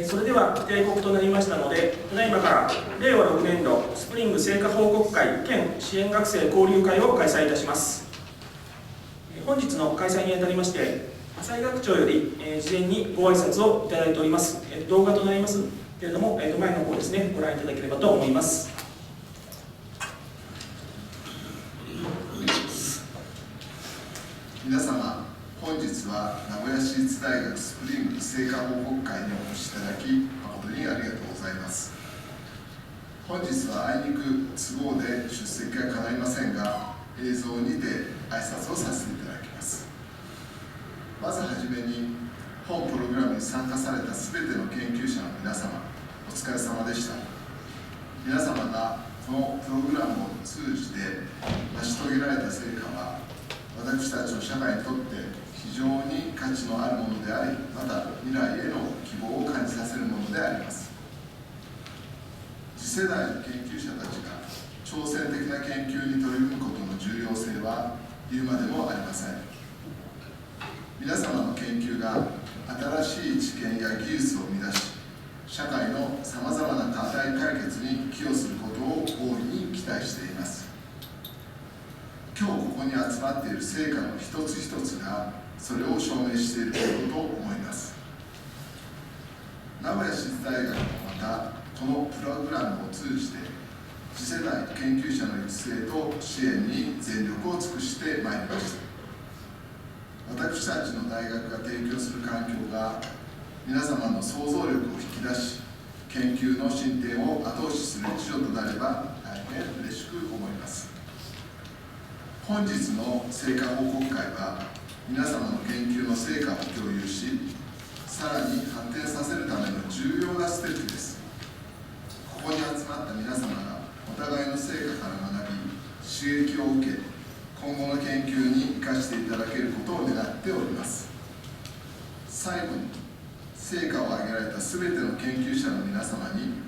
それでは定刻となりましたので、ただいまから令和6年度スプリング成果報告会兼支援学生交流会を開催いたします。本日の開催にあたりまして、浅井学長より事前にご挨拶をいただいております。動画となりますけれども、前の方ですね、ご覧いただければと思います。皆様、本日は名古屋市立大学スプリング成果報告会にお越しいただき、誠にありがとうございます。本日はあいにく都合で出席が叶いませんが、映像にて挨拶をさせていただきます。まずはじめに、本プログラムに参加されたすべての研究者の皆様、お疲れ様でした。皆様がこのプログラムを通じて成し遂げられた成果は、私たちの社会にとって非常に価値のあるものであり、また未来への希望を感じさせるものであります。次世代の研究者たちが挑戦的な研究に取り組むことの重要性は言うまでもありません。皆様の研究が新しい知見や技術を生み出し、社会のさまざまな課題解決に寄与することを大いに期待しています。今日ここに集まっている成果の一つ一つがそれを証明していることと思います。名古屋市立大学もまたこのプログラムを通じて次世代研究者の育成と支援に全力を尽くしてまいりました。私たちの大学が提供する環境が皆様の想像力を引き出し、研究の進展を後押しする一助となれば大変嬉しく思います。本日の成果報告会は皆様の研究の成果を共有し、さらに発展させるための重要なステップです。ここに集まった皆様がお互いの成果から学び、刺激を受け、今後の研究に生かしていただけることを願っております。最後に、成果を上げられたすべての研究者の皆様に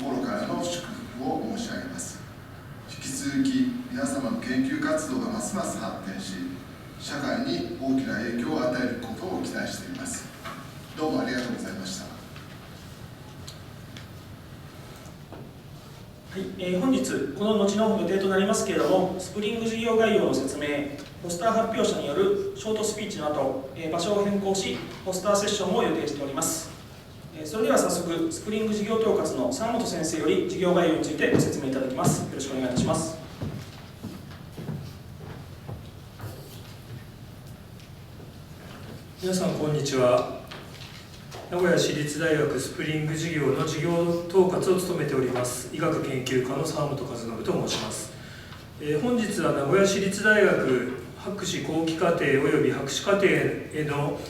心からの祝福を申し上げます。引き続き皆様の研究活動がますます発展し、社会に大きな影響を与えることを期待しています。どうもありがとうございました。はい、本日この後の予定となりますけれども、スプリング事業概要の説明、ポスター発表者によるショートスピーチの後、場所を変更しポスターセッションを予定しております。それでは早速スプリング事業統括の三本先生より事業概要についてご説明いただきます。よろしくお願いいたします。皆さんこんにちは。名古屋市立大学スプリング事業の事業統括を務めております医学研究家の沢本和信と申します。本日は名古屋市立大学博士後期課程および博士課程への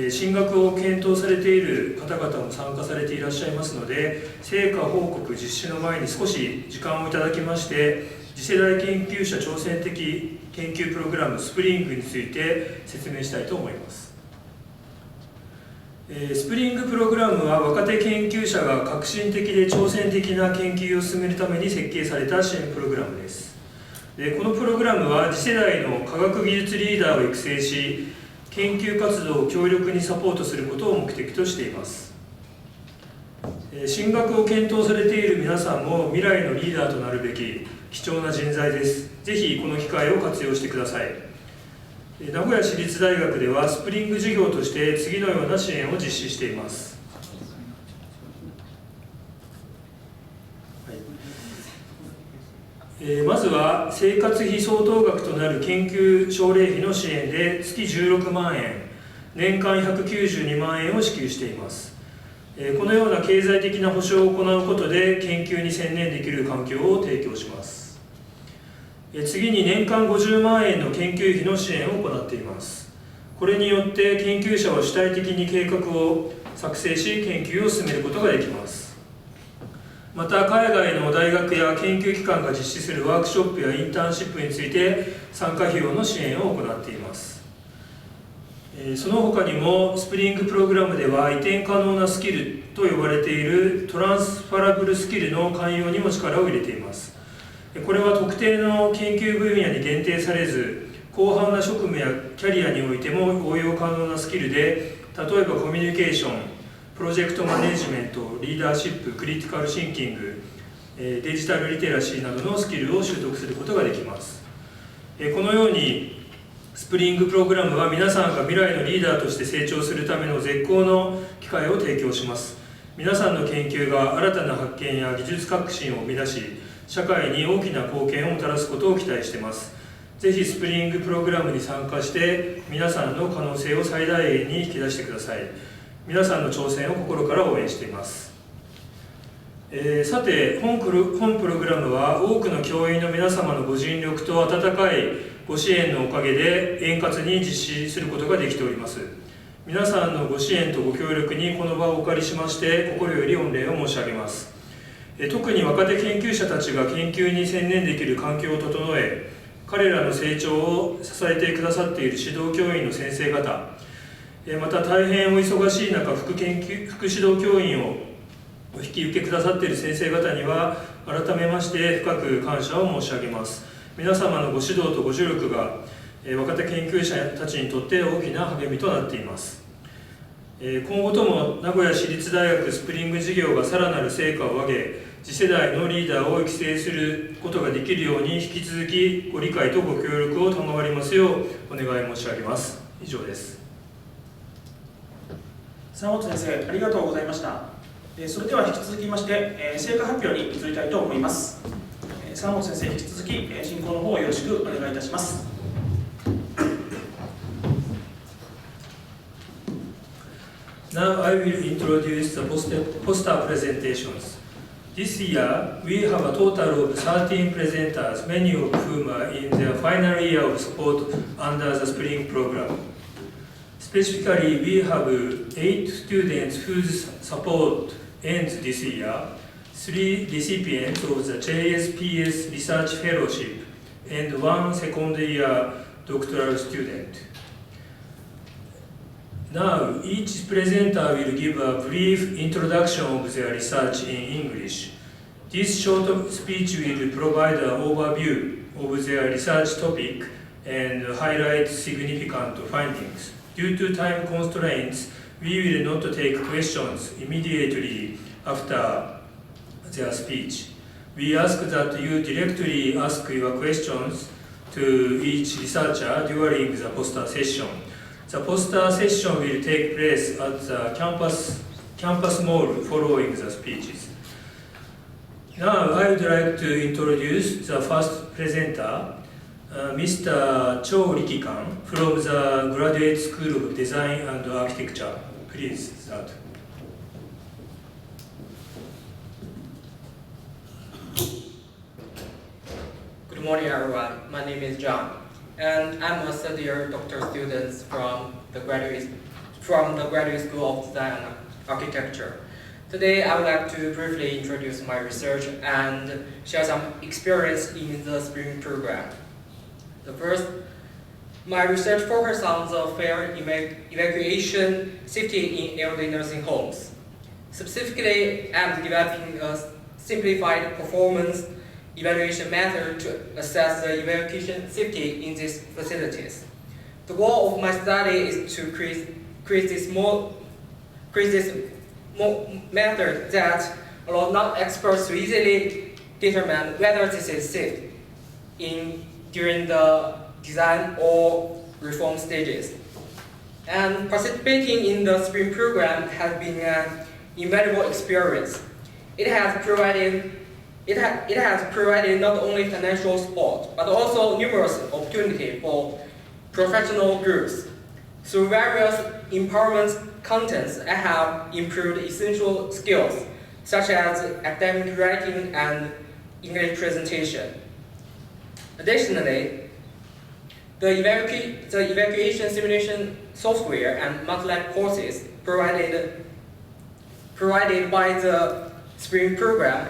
進学を検討されている方々も参加されていらっしゃいますので、成果報告実施の前に少し時間をいただきまして、次世代研究者挑戦的研究プログラムスプリングについて説明したいと思います。スプリングプログラムは若手研究者が革新的で挑戦的な研究を進めるために設計された支援プログラムです。このプログラムは次世代の科学技術リーダーを育成し、研究活動を強力にサポートすることを目的としています。進学を検討されている皆さんも未来のリーダーとなるべき貴重な人材です。ぜひこの機会を活用してください。名古屋市立大学ではスプリング事業として次のような支援を実施しています。まずは生活費相当額となる研究奨励費の支援で月16万円、年間192万円を支給しています。このような経済的な保障を行うことで研究に専念できる環境を提供します。次に年間50万円の研究費の支援を行っています。これによって研究者は主体的に計画を作成し研究を進めることができます。また海外の大学や研究機関が実施するワークショップやインターンシップについて参加費用の支援を行っています。その他にもスプリングプログラムでは移転可能なスキルと呼ばれているトランスファラブルスキルの寛容にも力を入れています。これは特定の研究分野に限定されず、広範な職務やキャリアにおいても応用可能なスキルで、例えばコミュニケーション、プロジェクトマネジメント、リーダーシップ、クリティカルシンキング、デジタルリテラシーなどのスキルを習得することができます。このようにスプリングプログラムは皆さんが未来のリーダーとして成長するための絶好の機会を提供します。皆さんの研究が新たな発見や技術革新を生み出し、社会に大きな貢献をもたらすことを期待しています。ぜひスプリングプログラムに参加して皆さんの可能性を最大限に引き出してください。皆さんの挑戦を心から応援しています。さて本プログラムは多くの教員の皆様のご尽力と温かいご支援のおかげで円滑に実施することができております。皆さんのご支援とご協力にこの場をお借りしまして心より御礼を申し上げます。特に若手研究者たちが研究に専念できる環境を整え、彼らの成長を支えてくださっている指導教員の先生方、また大変お忙しい中副指導教員をお引き受けくださっている先生方には改めまして深く感謝を申し上げます。皆様のご指導とご助力が若手研究者たちにとって大きな励みとなっています。今後とも名古屋市立大学スプリング事業がさらなる成果を上げ、次世代のリーダーを育成することができるように引き続きご理解とご協力を賜りますようお願い申し上げます。以上です。沢本先生、ありがとうございました。それでは引き続きまして、成果発表に移りたいと思います。沢本先生、引き続き進行の方をよろしくお願いいたします。Now I will introduce the poster presentations. This year, we have a total of 13 presenters, many of whom are in their final year of support under the Spring program. Specifically, we have 8 students whose support ends this year, 3 recipients of the JSPS Research Fellowship, and 1 second-year doctoral student. Now, each presenter will give a brief introduction of their research in English. This short speech will provide an overview of their research topic and highlight significant findings. Due to time constraints, we will not take questions immediately after their speech. We ask that you directly ask your questions to each researcher during the poster session. The poster session will take place at the campus mall following the speeches. Now, I would like to introduce the first presenter, Mr. Cho Rikikan from the Graduate School of Design and Architecture. Please start. Good morning, everyone. My name is John, and I'm a third-year doctoral student from the Graduate School of Design and Architecture. Today, I would like to briefly introduce my research and share some experience in the Spring program. The first, my research focused on the fair evacuation safety in elderly nursing homes. Specifically, I'm developing a simplified performance evaluation method to assess the evacuation safety in these facilities. The goal of my study is to create this method that allows non-experts to easily determine whether this is safe during the design or reform stages. And participating in the Spring program has been an invaluable experience. It has provided not only financial support, but also numerous opportunities for professional groups. Through various empowerment contents, I have improved essential skills, such as academic writing and English presentation. Additionally, the evacuation simulation software and MATLAB courses provided by the Spring program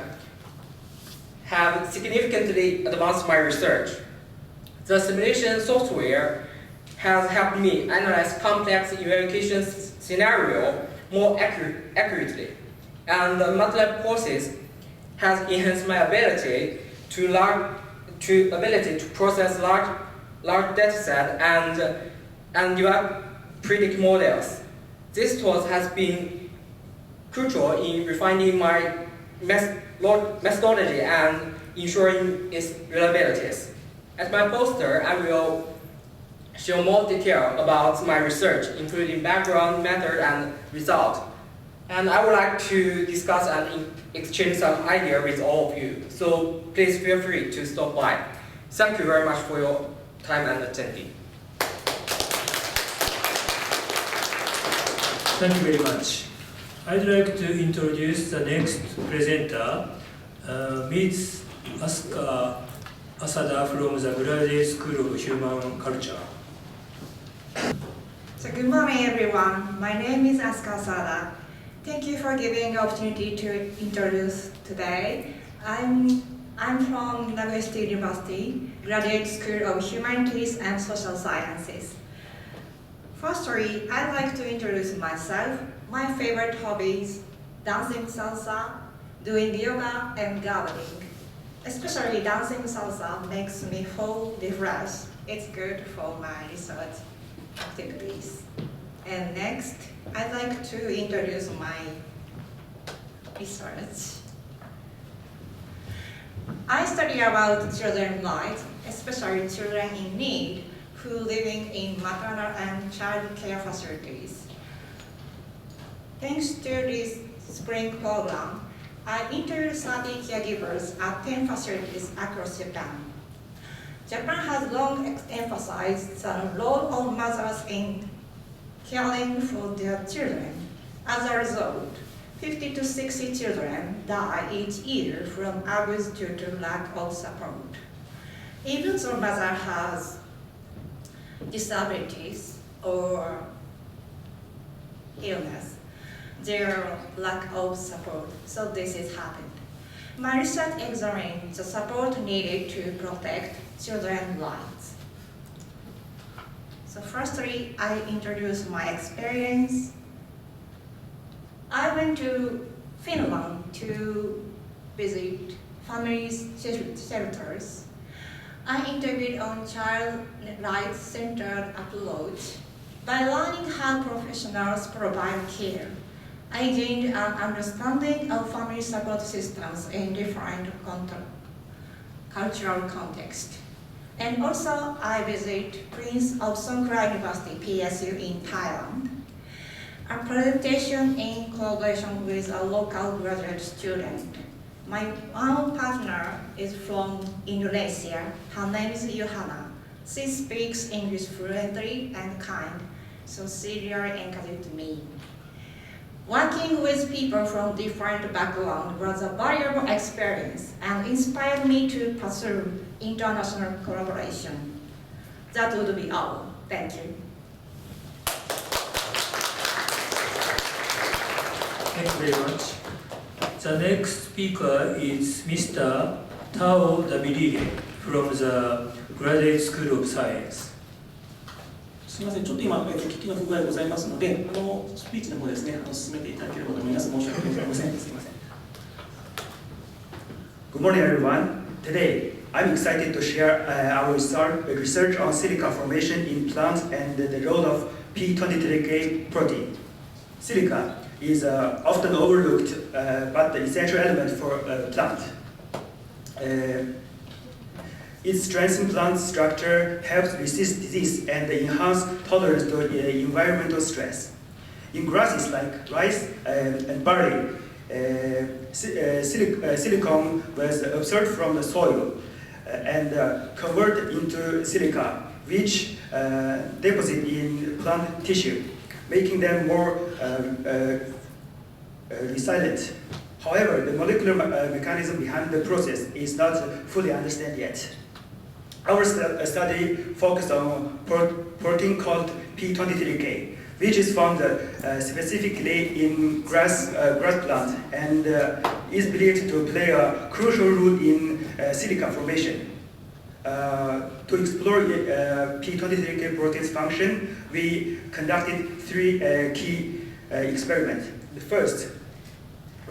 have significantly advanced my research. The simulation software has helped me analyze complex evacuation scenarios more accurately, and the MATLAB courses has enhanced my ability to process large dataset and develop predict models. This tool has been crucial in refining my methodology and ensuring its reliability. At my poster, I will show more detail about my research, including background, method, and result. And I would like to discuss and exchange some ideas with all of you. So please feel free to stop by. Thank you very much for your time and attention. Thank you very much. I'd like to introduce the next presenter, Ms. Asuka Asada from the Graduate School of Human Culture. So good morning, everyone. My name is Asuka Asada. Thank you for giving the opportunity to introduce today. I'm from Nagoya State University, Graduate School of Humanities and Social Sciences. Firstly, I'd like to introduce myself. My favorite hobbies: dancing salsa, doing yoga, and gardening. Especially dancing salsa makes me feel refreshed. It's good for my research activities. And next, I'd like to introduce my research. I study about children's rights, especially children in need who living in maternal and child care facilities. Thanks to this spring program, I interviewed 30 caregivers at 10 facilities across Japan. Japan has long emphasized the role of mothers in caring for their children. As a result, 50 to 60 children die each year from abuse due to lack of support. Even though mother has disabilities or illness, their lack of support, so this has happened. My research examined the support needed to protect children's rights. So firstly, I introduce my experience. I went to Finland to visit families' shelters. I interviewed on child rights-centered approach. By learning how professionals provide care, I gained an understanding of family support systems in different cultural contexts. And also, I visit Prince of Songkran University, PSU in Thailand. A presentation in collaboration with a local graduate student. My one partner is from Indonesia. Her name is Johanna. She speaks English fluently and kind, so she really encouraged me. Working with people from different backgrounds was a valuable experience and inspired me to pursue international collaboration. That would be all. Thank you. Thank you very much. The next speaker is Mr. Tao Davidide from the Graduate School of Science. すみません、ちょっと今、聞きの不具合ございますので、スピーチの方ですね、進めていただければと思います。申し訳ございません。すみません。Good morning, everyone. Today, I'm excited to share our research on silica formation in plants and the role of P23K protein. Silica is often overlooked but the essential element for a plant. Its strength in plant structure helps resist disease and enhance tolerance to environmental stress. In grasses like rice and barley, silicon was absorbed from the soil and converted into silica, which deposit in plant tissue, making them more resilient. However, the molecular mechanism behind the process is not fully understood yet. Our study focused on protein called P23K, which is found specifically in grass plant and is believed to play a crucial role in silica formation. To explore P23K protein's function, we conducted three key experiments. The first,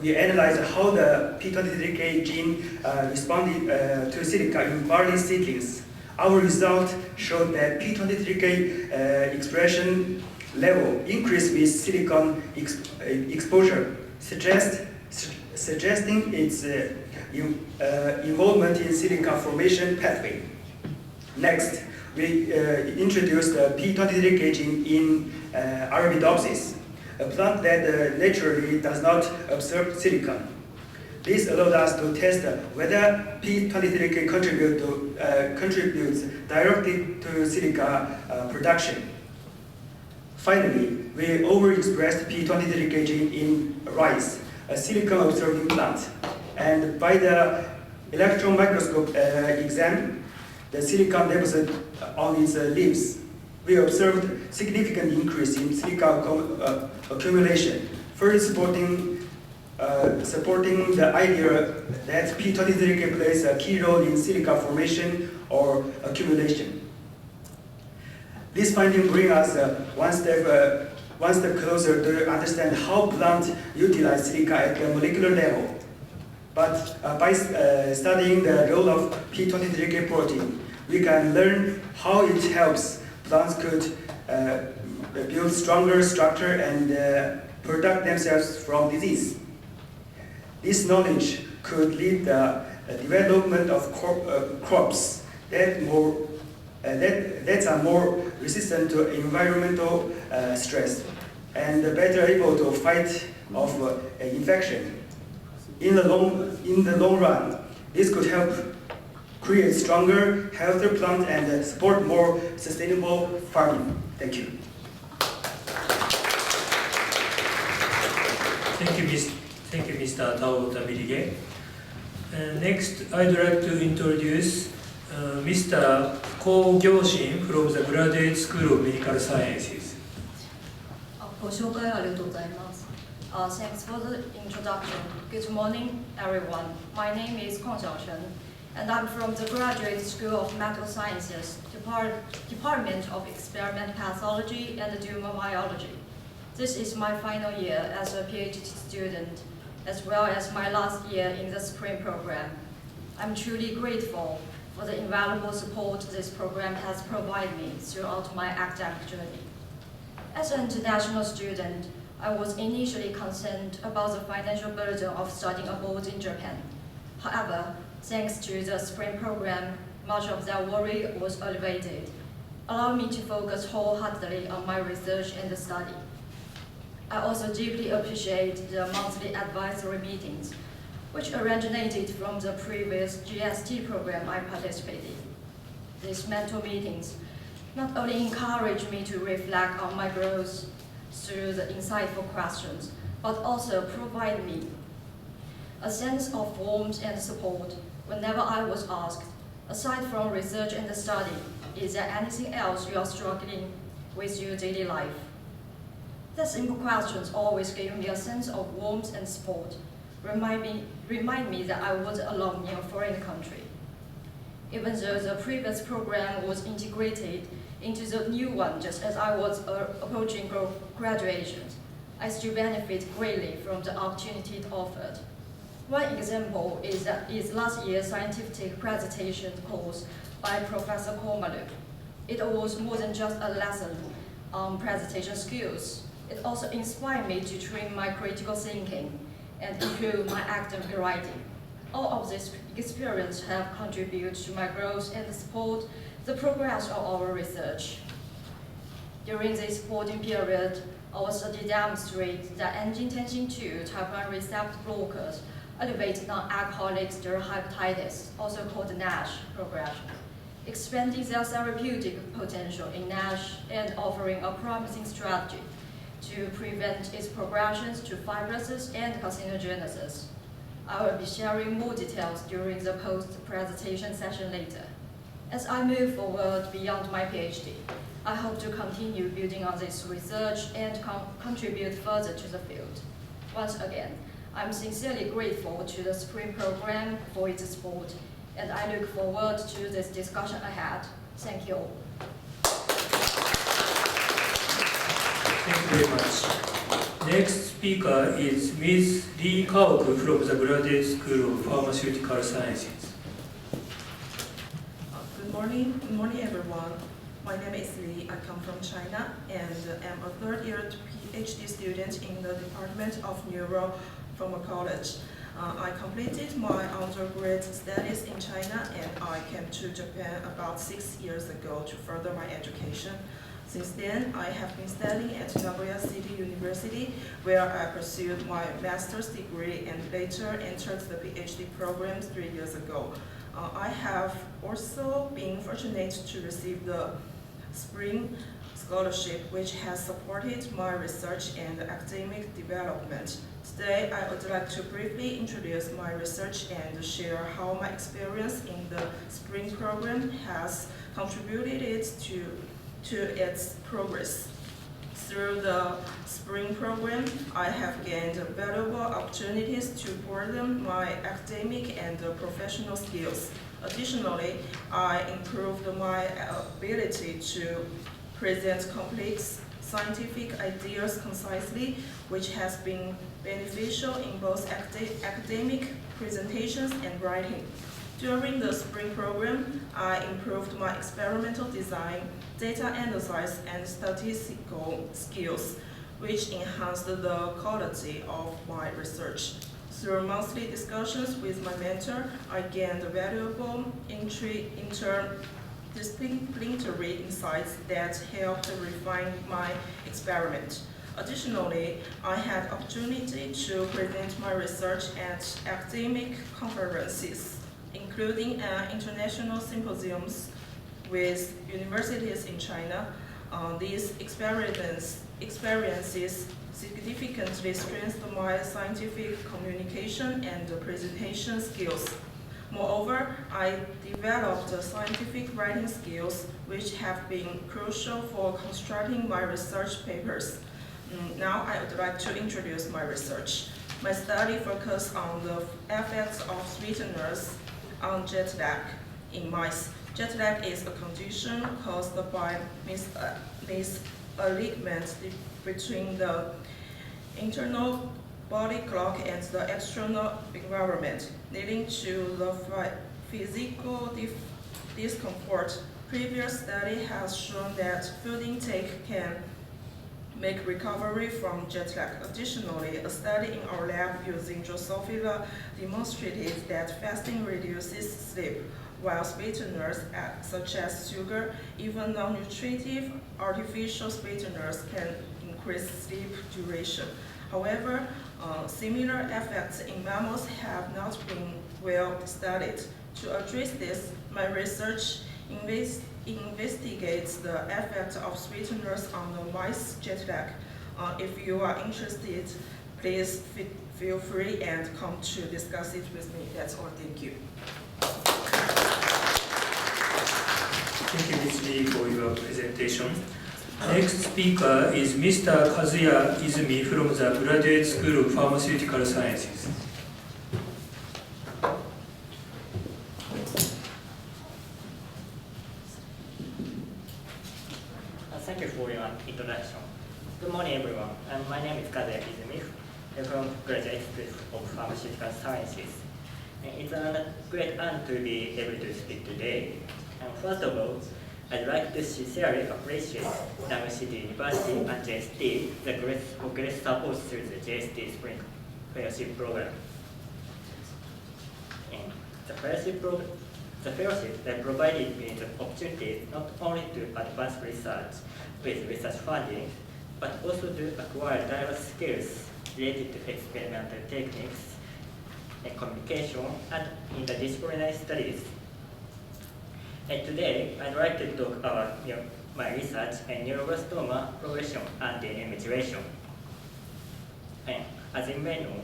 we analyzed how the P23K gene responded to silica in barley seedlings. Our result showed that P23K expression level increased with silicon exposure. suggesting its involvement in silica formation pathway. Next, we introduced P23 gauging in Arabidopsis, a plant that naturally does not absorb silicon. This allowed us to test whether P23K contributes directly to silica production. Finally, we overexpressed P23 gauging in rice, a silicon-absorbing plant. And by the electron microscope exam, the silicon deposit on its leaves, we observed significant increase in silica accumulation, further supporting the idea that P23K plays a key role in silica formation or accumulation. This finding brings us one step closer to understand how plants utilize silica at the molecular level. But by studying the role of P23K protein, we can learn how it helps plants could build stronger structure and protect themselves from disease. This knowledge could lead the development of crops that are more resistant to environmental stress and better able to fight off infection. In the long run, this could help create stronger, healthier plants and support more sustainable farming. Thank you. Thank you, Mr. Tao Tamirige. Next, I'd like to introduce Mr. Ko Gyoshin from the Graduate School of Medical Sciences. ご紹介ありがとうございます。Thanks for the introduction. Good morning, everyone. My name is Kong Xiaoshen, and I'm from the Graduate School of Medical Sciences, Department of Experimental Pathology and Tumor-Biology. This is my final year as a PhD student, as well as my last year in the SPRING program. I'm truly grateful for the invaluable support this program has provided me throughout my academic journey. As an international student, I was initially concerned about the financial burden of studying abroad in Japan. However, thanks to the SPRING program, much of that worry was alleviated, allowing me to focus wholeheartedly on my research and study. I also deeply appreciate the monthly advisory meetings, which originated from the previous GST program I participated in. These mentor meetings not only encouraged me to reflect on my growth through the insightful questions, but also provide me a sense of warmth and support whenever I was asked, aside from research and study, is there anything else you are struggling with your daily life? The simple questions always gave me a sense of warmth and support, remind me that I wasn't alone in a foreign country. Even though the previous program was integrated into the new one just as I was approaching graduation, I still benefit greatly from the opportunity it offered. One example is last year's scientific presentation course by Professor Kormaluk. It was more than just a lesson on presentation skills. It also inspired me to train my critical thinking and improve my academic writing. All of this experience have contributed to my growth and support the progress of our research. During this supporting period, our study demonstrates that angiotensin II type 1 receptor blockers elevate non-alcoholic steatohepatitis, also called NASH, progression, expanding their therapeutic potential in NASH and offering a promising strategy to prevent its progressions to fibrosis and carcinogenesis. I will be sharing more details during the post-presentation session later. As I move forward beyond my PhD, I hope to continue building on this research and contribute further to the field. Once again, I'm sincerely grateful to the SPRING program for its support, and I look forward to this discussion ahead. Thank you all. Thank you very much. Next speaker is Ms. Lee Kaoku from the Graduate School of Pharmaceutical Sciences. Good morning everyone. My name is Lee. I come from China and am a third-year PhD student in the Department of Neuropharmacology. I completed my undergraduate studies in China and I came to Japan about 6 years ago to further my education. Since then, I have been studying at Nagoya City University, where I pursued my master's degree and later entered the PhD program 3 years ago. I have also been fortunate to receive the Spring Scholarship, which has supported my research and academic development. Today, I would like to briefly introduce my research and share how my experience in the Spring program has contributed to its progress. Through the Spring program, I have gained valuable opportunities to broaden my academic and professional skills. Additionally, I improved my ability to present complex scientific ideas concisely, which has been beneficial in both academic presentations and writing. During the Spring program, I improved my experimental design, data analysis, and statistical skills, which enhanced the quality of my research. Through monthly discussions with my mentor, I gained valuable interdisciplinary insights that helped refine my experiment. Additionally, I had opportunity to present my research at academic conferences, including international symposiums with universities in China. These experiences significantly strengthened my scientific communication and presentation skills. Moreover, I developed scientific writing skills, which have been crucial for constructing my research papers. Now I would like to introduce my research. My study focused on the effects of sweeteners on jet lag in mice. Jet lag is a condition caused by misalignment between the internal body clock and the external environment, leading to the physical discomfort. Previous study has shown that food intake can make recovery from jet lag. Additionally, a study in our lab using Drosophila demonstrated that fasting reduces sleep, while sweeteners such as sugar, even non-nutritive artificial sweeteners can increase sleep duration. However, similar effects in mammals have not been well studied. To address this, my research investigates the effect of sweeteners on the mice jet lag. If you are interested, please feel free and come to discuss it with me. That's all. Thank you. Thank you, Ms. Lee, for your presentation. Next speaker is Mr. Kazuya Izumi from the Graduate School of Pharmaceutical Sciences. Thank you for your introduction. Good morning, everyone. My name is Kazuya Izumi from Graduate School of Pharmaceutical Sciences. It's a great honor to be able to speak today. First of all, I'd like to sincerely appreciate Nagoya City University and JST the great support through the JST Spring Fellowship Program. And the fellowship that provided me the opportunity not only to advance research with research funding, but also to acquire diverse skills related to experimental techniques and communication and interdisciplinary studies. And today, I'd like to talk about my research in neuroblastoma progression and DNA maturation. And as you may know,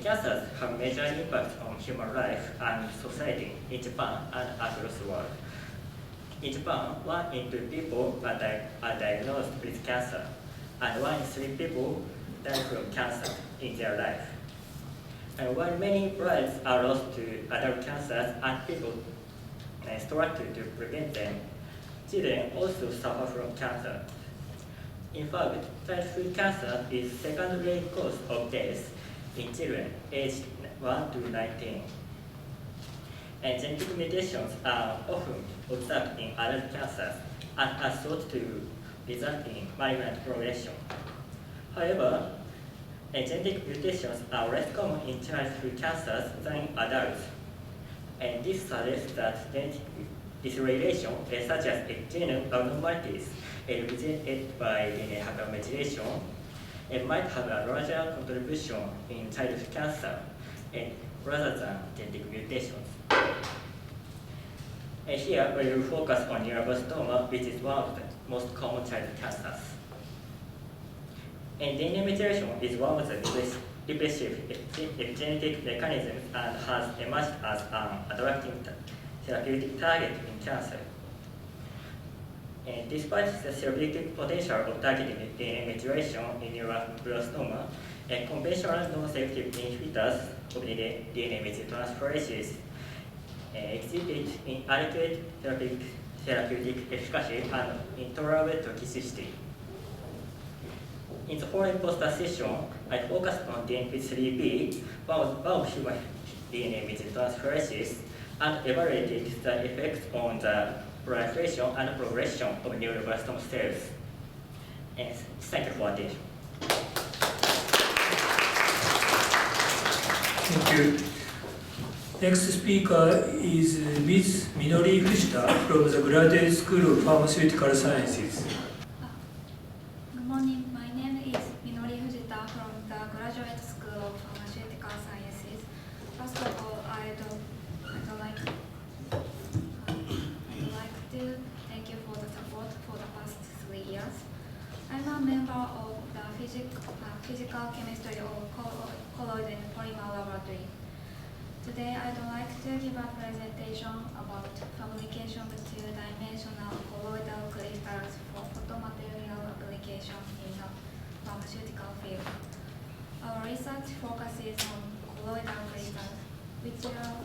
cancers have major impact on human life and society in Japan and across the world. In Japan, 1 in 2 people are diagnosed with cancer, and 1 in 3 people die from cancer in their life. And while many lives are lost to adult cancers and people struggle to prevent them, children also suffer from cancer. In fact, childhood cancer is the second leading cause of death in children aged 1 to 19. And genetic mutations are often observed in adult cancers and are thought to result in malignant progression. However, genetic mutations are less common in childhood cancers than adults, and this suggests that genetic dysregulation, such as genome abnormalities originated by DNA hypermethylation, might have a larger contribution in childhood cancer rather than genetic mutations. Here we will focus on neuroblastoma, which is one of the most common childhood cancers. DNA methylation is one of the repressive genetic mechanisms and has emerged as an attractive therapeutic target in cancer. And despite the therapeutic potential of targeting DNA methylation in neuroblastoma, conventional non-selective inhibitors of DNA methyltransferases exhibit inadequate therapeutic efficacy and intolerable toxicity. In the following poster session, I focused on DNP3B, one of human DNA methyltransferases, and evaluated the effects on the proliferation and progression of neuroblastoma cells. And thank you for attention. Thank you. Next speaker is Ms. Minori Fujita from the Graduate School of Pharmaceutical Sciences. Good morning. My name is Minori Fujita from the Graduate School of Pharmaceutical Sciences. First of all, I'd like to thank you for the support for the past 3 years. I'm a member of the physical chemistry of colloid and polymer laboratory. Today, I'd like to give a presentation about fabrication of two-dimensional colloidal crystals for photomaterial application in the pharmaceutical field. Our research focuses on colloidal crystals, which are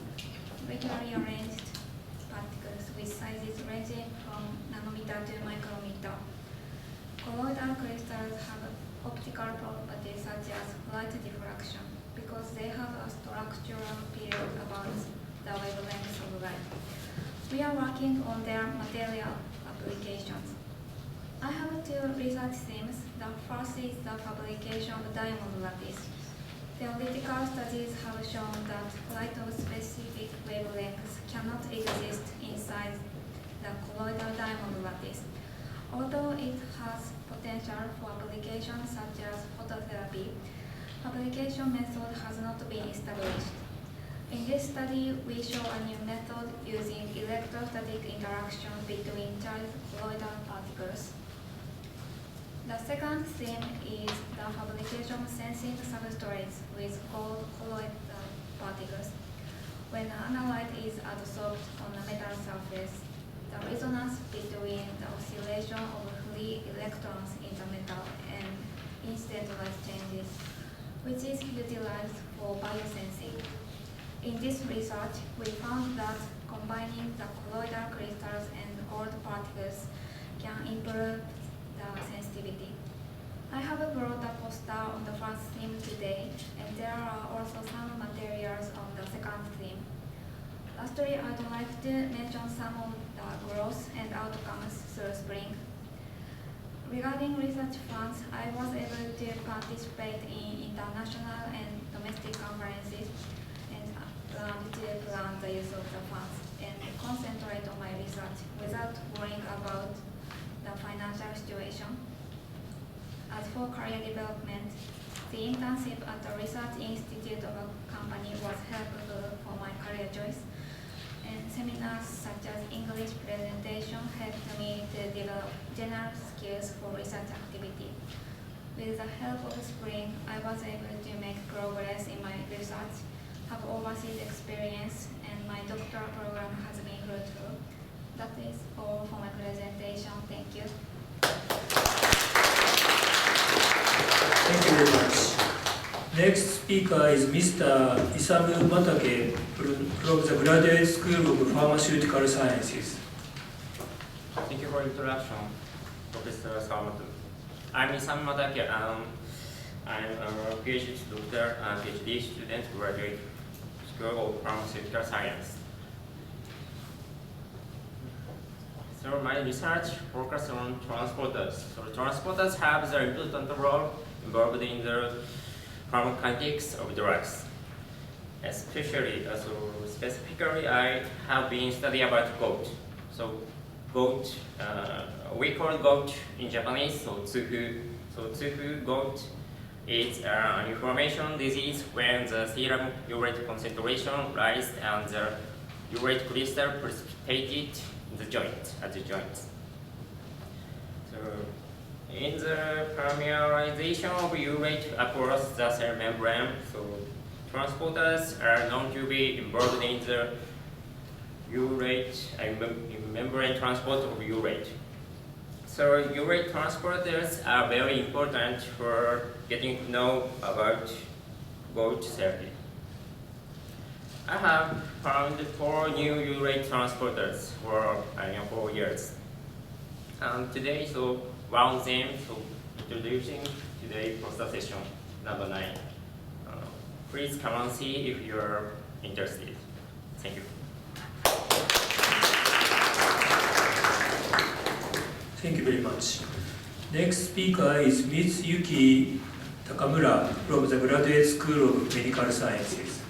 regularly arranged particles with sizes ranging from nanometer to micrometer. Colloidal crystals have optical properties such as light diffraction because they have a structural period about the wavelength of light. We are working on their material applications. I have two research themes. The first is the fabrication of diamond lattice. Theoretical studies have shown that light of specific wavelengths cannot exist inside the colloidal diamond lattice. Although it has potential for applications such as phototherapy, fabrication method has not been established. In this study, we show a new method using electrostatic interaction between charged colloidal particles. The second theme is the fabrication of sensing substrates with gold colloidal particles. When an analyte is adsorbed on a metal surface, the resonance between the oscillation of free electrons in the metal and incident light changes, which is utilized for biosensing. In this research, we found that combining the colloidal crystals and gold particles can improve the sensitivity. I have brought a poster on the first theme today, and there are also some materials on the second theme. Lastly, I'd like to mention some of the growth and outcomes through SPRING. Regarding research funds, I was able to participate in international and domestic conferences and learned to plan the use of the funds and concentrate on my research without worrying about the financial situation. As for career development, the internship at the research institute of a company was helpful for my career choice, and seminars such as English presentation helped me to develop general skills for research activity. With the help of SPRING, I was able to make progress in my research, have overseas experience, and my doctoral program has been fruitful. That is all for my presentation. Thank you. Thank you very much. Next speaker is Mr. Isamu Matake from the Graduate School of Pharmaceutical Sciences. Thank you for the introduction, Professor Sawamoto. I'm Isamu Matake, and I'm a PhD doctor and PhD student graduate School of Pharmaceutical Science. So my research focuses on transporters. So transporters have the important role involved in the pharmacokinetics of drugs. Especially, specifically, I have been studying about gout. So gout, we call gout in Japanese, so tsufu. So tsufu gout is an inflammation disease when the serum urate concentration rises and the urate crystal precipitated in the joint, at the joint. So in the permeabilization of urate across the cell membrane, so transporters are known to be involved in the urate, membrane transport of urate. So urate transporters are very important for getting to know about gout therapy. I have found 4 new urate transporters for 4 years. And today, so one of them, so introducing today poster session number 9. Please come and see if you're interested. Thank you. Thank you very much. Next speaker is Ms. Yuki Takamura from the Graduate School of Medical Sciences.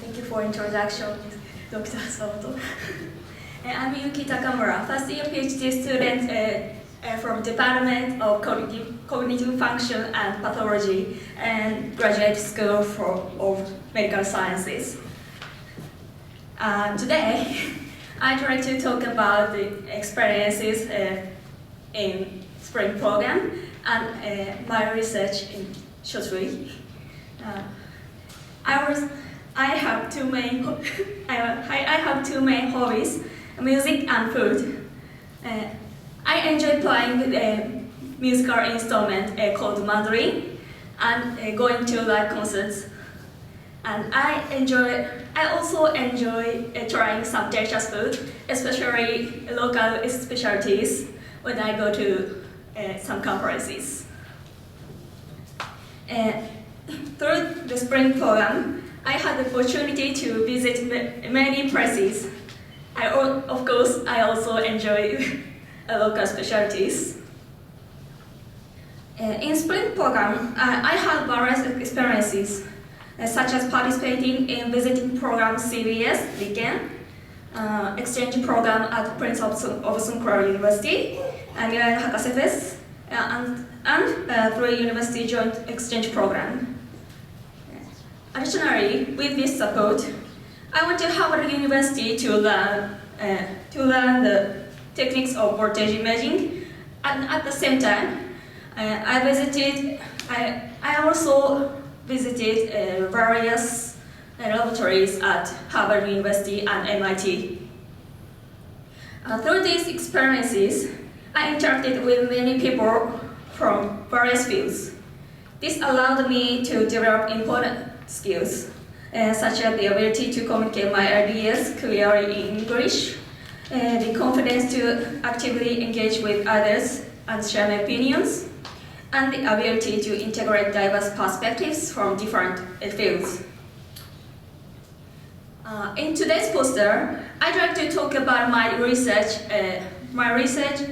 Thank you for introduction, Dr. Sawato. I'm Yuki Takamura, first year PhD student from Department of Cognitive Function and Pathology and Graduate School of Medical Sciences. Today, I'd like to talk about the experiences in spring program and my research in shortly. I have two main hobbies: music and food. I enjoy playing a musical instrument called mandolin and going to live concerts. And I also enjoy trying some delicious food, especially local specialties when I go to some conferences. Through the spring program, I had the opportunity to visit many places. Of course, I also enjoy local specialties. In spring program, I had various experiences, such as participating in visiting program CBS weekend, exchange program at Prince of St. Clair University, and Hakase Fest, and 3 university joint exchange program. Additionally, with this support, I went to Harvard University to learn the techniques of voltage imaging, and at the same time, I also visited various laboratories at Harvard University and MIT. Through these experiences, I interacted with many people from various fields. This allowed me to develop important skills, such as the ability to communicate my ideas clearly in English, the confidence to actively engage with others and share my opinions, and the ability to integrate diverse perspectives from different fields. In today's poster, I'd like to talk about my research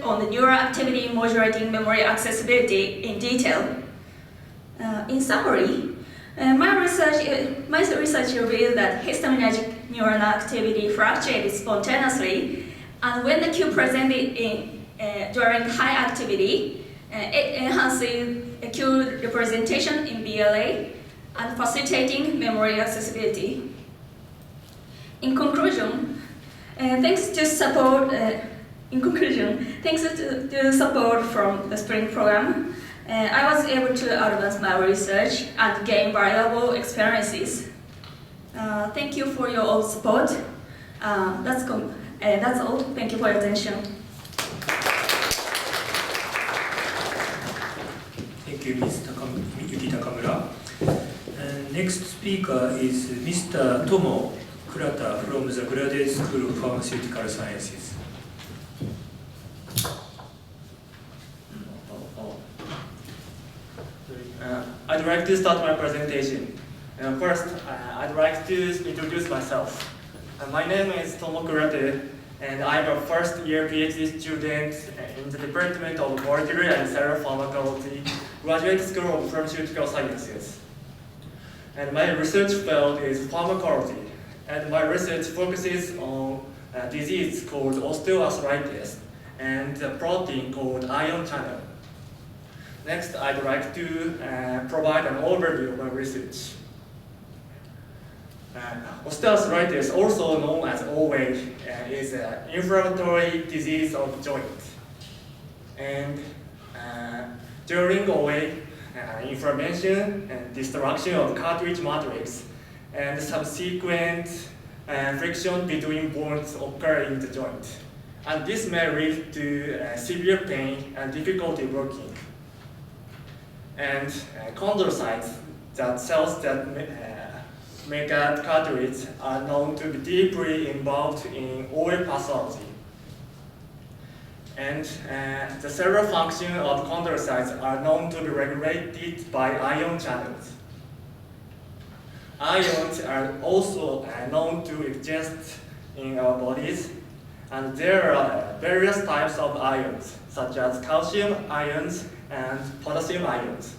on the neural activity modulating memory accessibility in detail. In summary, my research revealed that histaminergic neural activity fluctuated spontaneously, and when the cue presented during high activity, it enhances cue representation in BLA and facilitating memory accessibility. In conclusion, thanks to support from the spring program, I was able to advance my research and gain valuable experiences. Thank you for your all support. That's all. Thank you for your attention. Thank you, Ms. Yuki Takamura. And next speaker is Mr. Tomo Kurata from the Graduate School of Pharmaceutical Sciences. I'd like to start my presentation. First, I'd like to introduce myself. My name is Tomo Kurate, and I'm a first-year PhD student in the Department of Molecular and Cellular Pharmacology, Graduate School of Pharmaceutical Sciences. And my research field is pharmacology, and my research focuses on a disease called osteoarthritis and a protein called ion channel. Next, I'd like to provide an overview of my research. Osteoarthritis, also known as OA, is an inflammatory disease of joint. And during OA, inflammation and destruction of cartilage matrix and subsequent friction between bones occur in the joint. And this may lead to severe pain and difficulty walking. And chondrocytes, that cells that make up cartilage, are known to be deeply involved in OA pathology. And the cellular function of chondrocytes are known to be regulated by ion channels. Ions are also known to exist in our bodies, and there are various types of ions, such as calcium ions and potassium ions.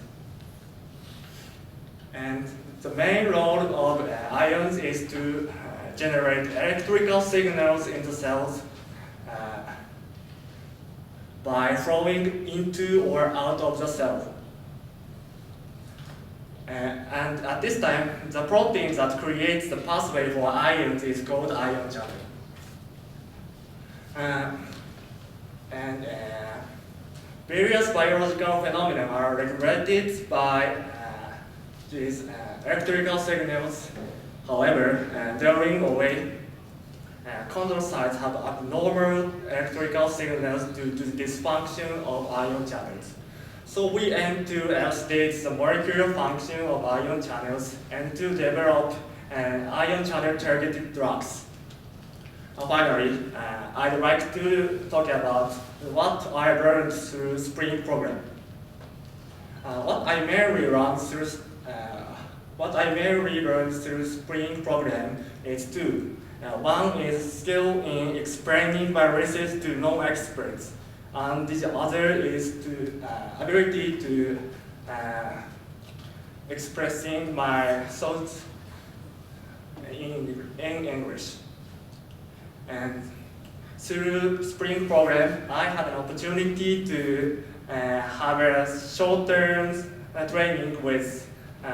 And the main role of ions is to generate electrical signals in the cells by flowing into or out of the cell. And at this time, the protein that creates the pathway for ions is called ion channel. Various biological phenomena are regulated by these electrical signals. However, during OA, chondrocytes have abnormal electrical signals due to the dysfunction of ion channels. So we aim to elucidate the molecular function of ion channels and to develop ion channel targeted drugs. Finally, I'd like to talk about what I learned through SPRING program. What I mainly learned through SPRING program is two. One is skill in explaining my research to non-experts, and the other is ability to expressing my thoughts in English. And through SPRING program, I had an opportunity to have a short-term training with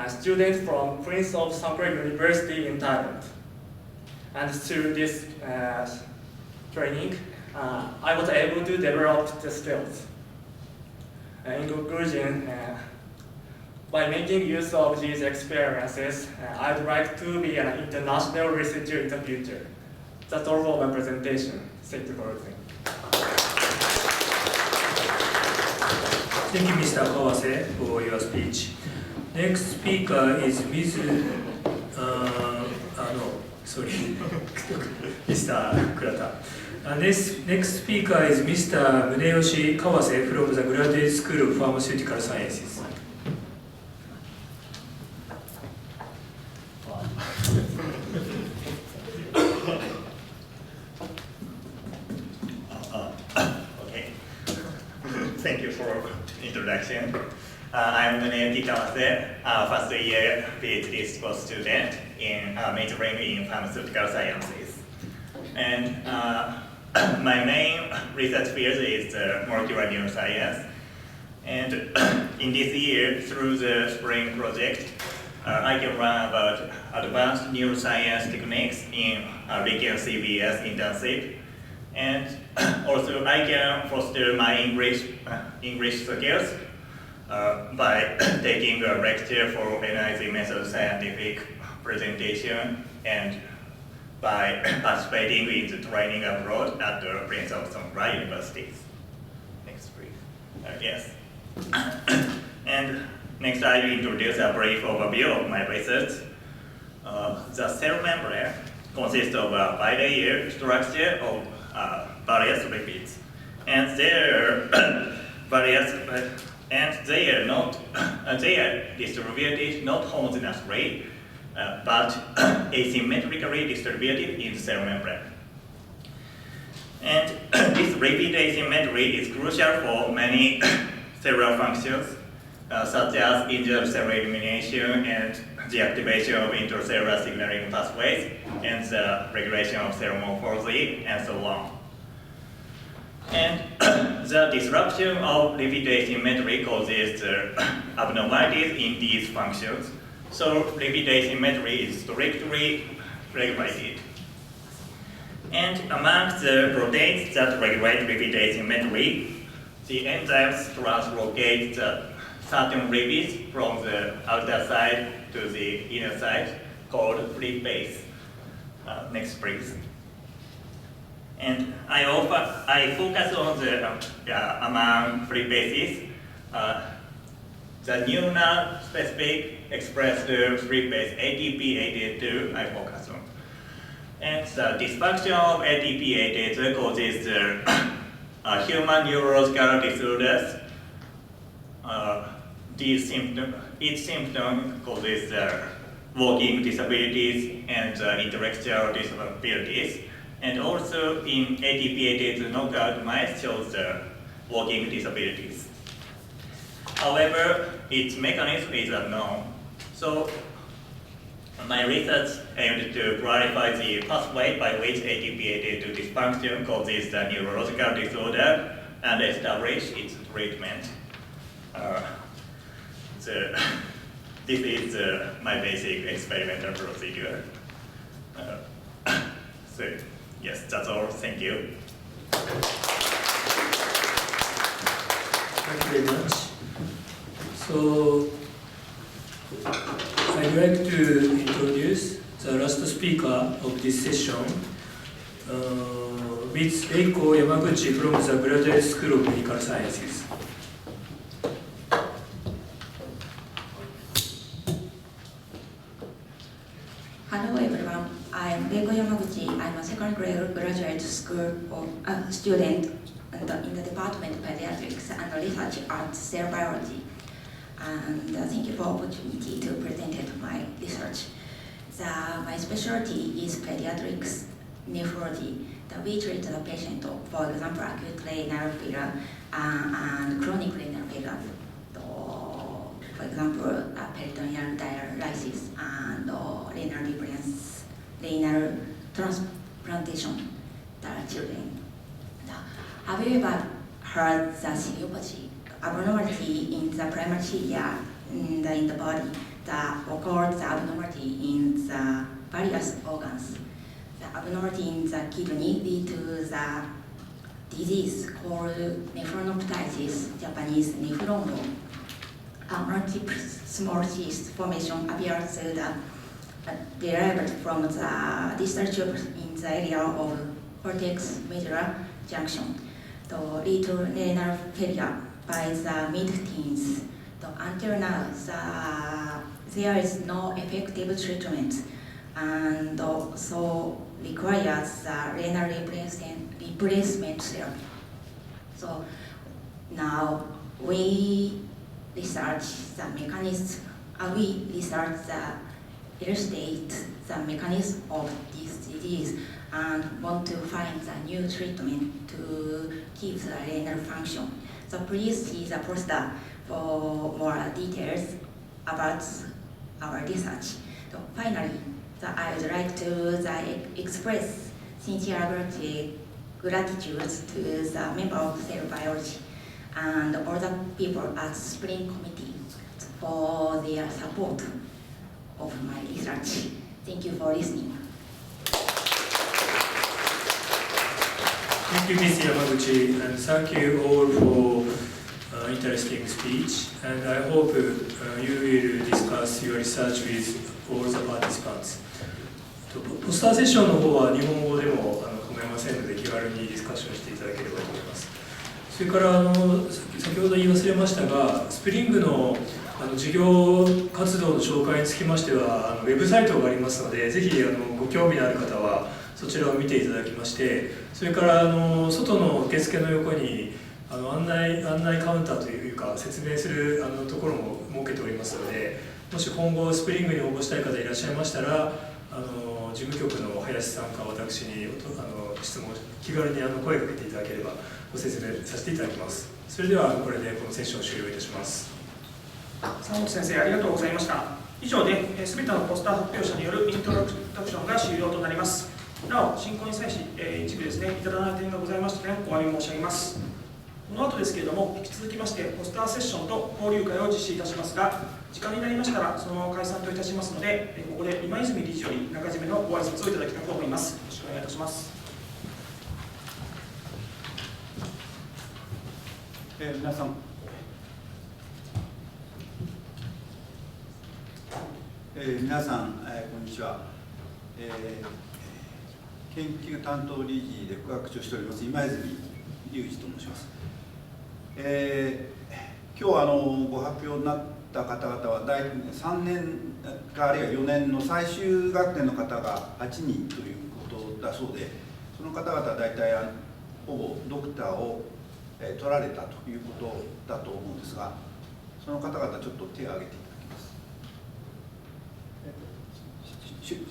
students from Prince of Songkran University in Thailand. And through this training, I was able to develop the skills. In conclusion, by making use of these experiences, I'd like to be an international researcher in the future. That's all for my presentation. Thank you for listening. Thank you, Mr. Kawase, for your speech. Next speaker is Ms. Mr. Kurata. Next speaker is Mr. Muneyoshi Kawase from the Graduate School of Pharmaceutical Sciences. Thank you for introduction. I'm Muneyoshi Kawase, first year PhD student in majoring in pharmaceutical sciences. And my main research field is molecular neuroscience. And in this year, through the SPRING project, I can learn about advanced neuroscience techniques in regional CBS internship. And also I can foster my English skills by taking a lecture for NIC method scientific presentation and by participating in the training abroad at the Prince of Songkran University. Next, please. Yes. And next I will introduce a brief overview of my research. The cell membrane consists of a bilayer structure of various lipids, and they are distributed not homogeneously, but asymmetrically distributed in the cell membrane. And this repeat asymmetry is crucial for many cellular functions, such as inter-cell elimination and the activation of intracellular signaling pathways, and the regulation of cell morphology, and so on. And the disruption of repeat asymmetry causes abnormalities in these functions, so repeat asymmetry is strictly regulated. And among the proteins that regulate repeat asymmetry, the enzymes translocate the certain repeats from the outer side to the inner side, called free base. Next, please. And I focus on the among free bases. The new non-specific expressed free base ATP-AT2 I focus on. And the dysfunction of ATP-AT2 causes the human neurological disorders. Each symptom causes walking disabilities and intellectual disabilities. And also in ATP-AT2 knockout mice shows the walking disabilities. However, its mechanism is unknown. So my research aimed to clarify the pathway by which ATP-AT2 dysfunction causes the neurological disorder and establish its treatment. This is my basic experimental procedure. So yes, that's all. Thank you. Thank you very much. So I'd like to introduce the last speaker of this session, Ms. Reiko Yamaguchi from the Graduate School of Medical Sciences. Hello everyone, I'm Reiko Yamaguchi. I'm a second grade graduate school student in the Department of Pediatrics and Research at Cell Biology. And thank you for the opportunity to present my research. My specialty is pediatrics nephrology. We treat the patient, for example, acute renal failure and chronic renal failure. For example, peritoneal dialysis and renal transplantation children. Have you ever heard the synapse abnormality in the primary cilia in the body that occurs the abnormality in the various organs? The abnormality in the kidney lead to the disease called nephronophthisis, Japanese nephron. A multiple small cyst formation appears derived from the distal tube in the area of cortex medulla junction to lead to renal failure by the mid-teens. Until now, there is no effective treatment, and so requires the renal replacement therapy. So now we research the mechanism. We research illustrate the mechanism of this disease and want to find the new treatment to keep the renal function. So please see the poster for more details about our research. So finally, I would like to express sincere gratitude to the member of Cell Biology and all the people at SPRING Committee for their support of my research. Thank you for listening. Thank you, Ms. Yamaguchi, and thank you all for interesting speech. And I hope you will discuss your research with all the participants. ポスターセッションの方は日本語でも構いませんので気軽にディスカッションしていただければと思います。それから先ほど言い忘れましたが、スプリングの事業活動の紹介につきましてはウェブサイトがありますので、ぜひご興味のある方はそちらを見ていただきまして、それから外の受付の横に案内カウンターというか説明するところも設けておりますので、もし今後スプリングに応募したい方いらっしゃいましたら、事務局の林さんか私に質問、気軽に声をかけていただければご説明させていただきます。それではこれでこのセッションを終了いたします。佐本先生、ありがとうございました。以上で、すべてのポスター発表者によるイントロダクションが終了となります。なお、進行に際し、一部ですね、至らない点がございましたので、お詫び申し上げます。この後ですけれども、引き続きまして、ポスターセッションと交流会を実施いたしますが、時間になりましたら、そのまま解散といたしますので、ここで今泉理事より中締めのご挨拶をいただきたいと思います。よろしくお願いいたします。皆さん、皆さん、こんにちは。研究担当理事で副学長をしております今泉隆二と申します。今日ご発表になった方々は3年かあるいは4年の最終学年の方が8人ということだそうで、その方々は大体ほぼドクターを取られたということだと思うんですが、その方々ちょっと手を挙げていただきます。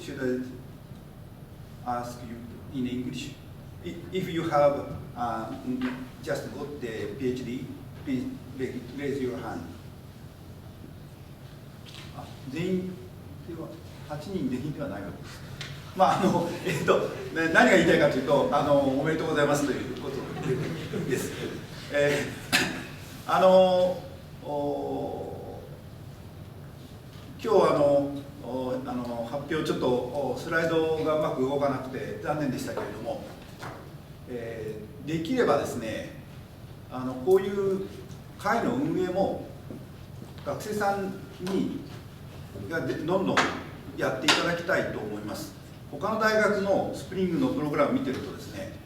Should I ask you in English? If you have just got the PhD, please raise your hand. 全員では8人全員ではないわけです。何が言いたいかというと、おめでとうございますということです。今日発表ちょっとスライドがうまく動かなくて残念でしたけれども、できればですね、こういう会の運営も学生さんにどんどんやっていただきたいと思います。他の大学のスプリングのプログラムを見てるとですね、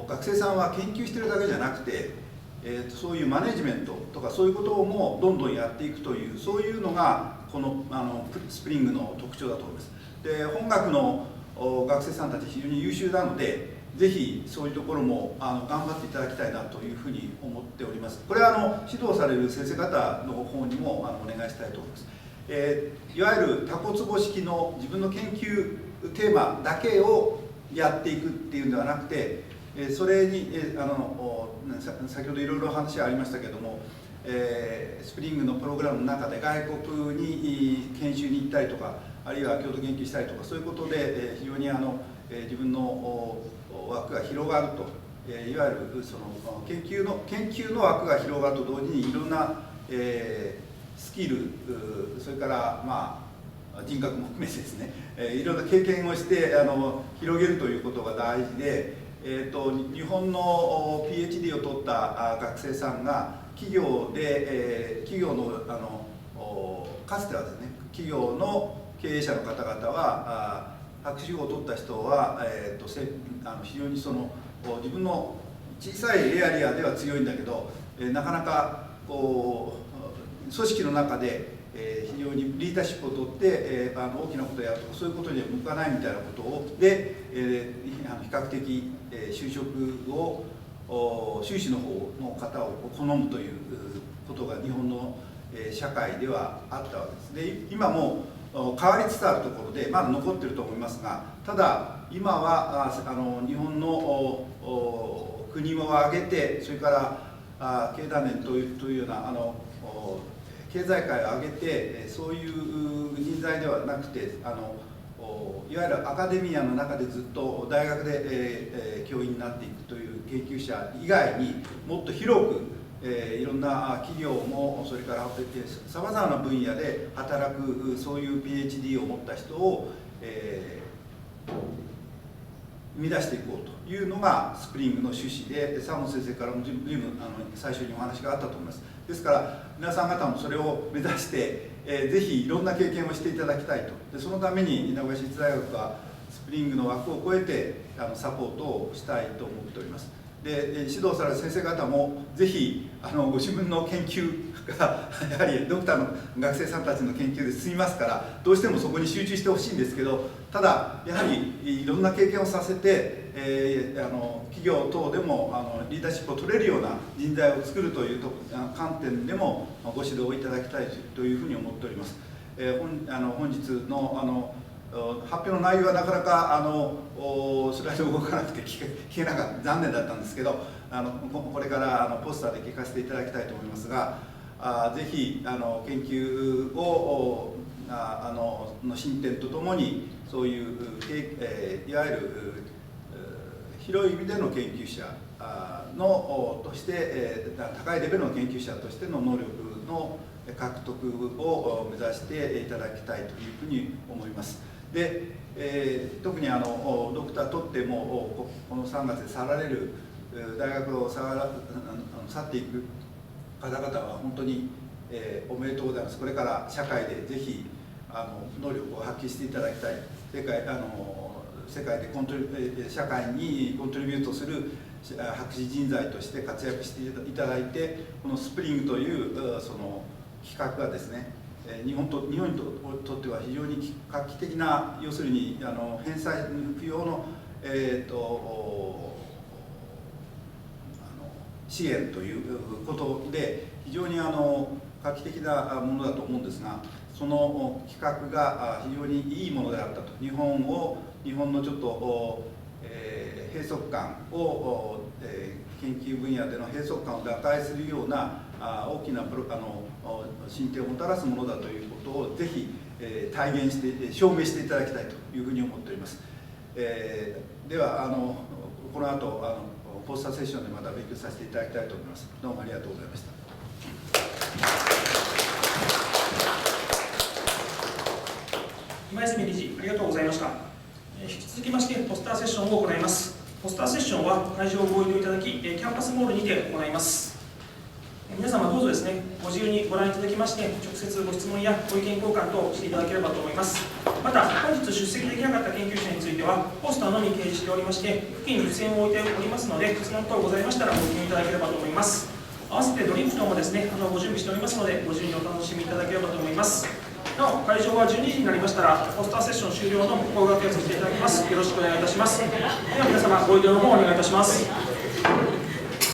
学生さんは研究してるだけじゃなくて、そういうマネジメントとかそういうこともどんどんやっていくという、そういうのがこのスプリングの特徴だと思います。で、本学の学生さんたち非常に優秀なので、ぜひそういうところも頑張っていただきたいなというふうに思っております。これは指導される先生方の方にもお願いしたいと思います。いわゆるタコツボ式の自分の研究テーマだけをやっていくっていうんではなくて、それに先ほどいろいろ話がありましたけれども、スプリングのプログラムの中で外国に研修に行ったりとか、あるいは共同研究したりとか、そういうことで非常に自分の枠が広がると、いわゆるその研究の枠が広がると同時にいろんなスキル、それから人格も含めてですね、いろんな経験をして広げるということが大事で、日本の PhD を取った学生さんが企業のかつてはですね、企業の経営者の方々は博士号を取った人は、非常に自分の小さいエリアでは強いんだけど、なかなか組織の中で、非常にリーダーシップを取って、大きなことをやるとかそういうことには向かないみたいなことで、比較的、就職を修士の方の方を好むということが日本の社会ではあったわけです。で、今も変わりつつあるところでまだ残っていると思いますが、ただ今は日本の国を挙げて、それから経団連というような経済界を挙げて、そういう人材ではなくて、いわゆるアカデミアの中でずっと大学で教員になっていくという研究者以外にもっと広くいろんな企業も、それからさまざまな分野で働く、そういう PhD を持った人を、生み出していこうというのがスプリングの趣旨で、佐野先生からも随分最初にお話があったと思います。ですから皆さん方もそれを目指して、ぜひいろんな経験をしていただきたいと。で、そのために名古屋市立大学はスプリングの枠を超えてサポートをしたいと思っております。で、指導される先生方もぜひご自分の研究がやはりドクターの学生さんたちの研究で進みますから、どうしてもそこに集中してほしいんですけど、ただやはりいろんな経験をさせて、企業等でもリーダーシップと取れるような人材を作るという観点でもご指導いただきたいというふうに思っております。本日の発表の内容はなかなかスライド動かなくて聞けなかった残念だったんですけど、これからポスターで聞かせていただきたいと思いますが、ぜひ研究をの進展とともにそういういわゆる広い意味での研究者として高いレベルの研究者としての能力の獲得を目指していただきたいというふうに思います。で、特にドクターとってもこの3月で去られる大学を去っていく方々は本当に、おめでとうございます。これから社会でぜひ能力を発揮していただきたい。世界で社会にコントリビュートする博士人材として活躍していただいて、このスプリングというその企画がですね、日本にとっては非常に画期的な、要するに返済不要の、支援ということで非常に画期的なものだと思うんですが、その企画が非常にいいものであったと。日本のちょっと、閉塞感を、研究分野での閉塞感を打開するような大きな進展をもたらすものだということをぜひ、体現して証明していただきたいというふうに思っております。ではこの後ポスターセッションでまた勉強させていただきたいと思います。どうもありがとうございました。今泉理事、ありがとうございました。引き続きましてポスターセッションを行います。ポスターセッションは会場をご移動いただき、キャンパスモールにて行います。皆様どうぞですね、ご自由にご覧いただきまして、直接ご質問やご意見交換等していただければと思います。また、本日出席できなかった研究者については、ポスターのみ掲示しておりまして、付近に付箋を置いておりますので、質問等ございましたらご記入いただければと思います。合わせてドリンク等もですね、ご準備しておりますので、ご自由にお楽しみいただければと思います。なお、会場は12時になりましたら、ポスターセッション終了の声掛けをさせていただきます。よろしくお願いいたします。では皆様、ご移動の方お願いいたします。